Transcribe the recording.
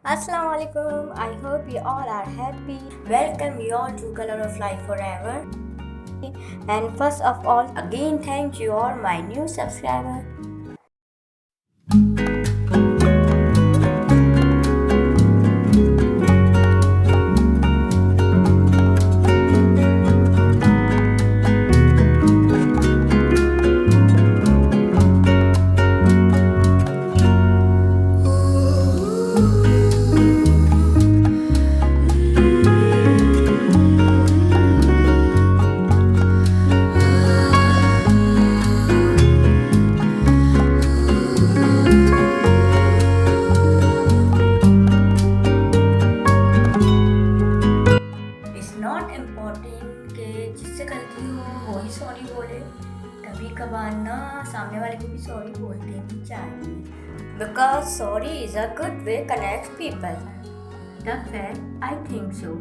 ASALAM. I hope you all are happy. Welcome you all to Color of Life Forever. And first of all, again thank you all my new subscriber. It's not important कि जिससे गलती हो वो ही sorry बोले. कभी कभार ना सामने वाले को भी सॉरी बोल देनी चाहिए. Because sorry is a good way to connect people. The fact I think so.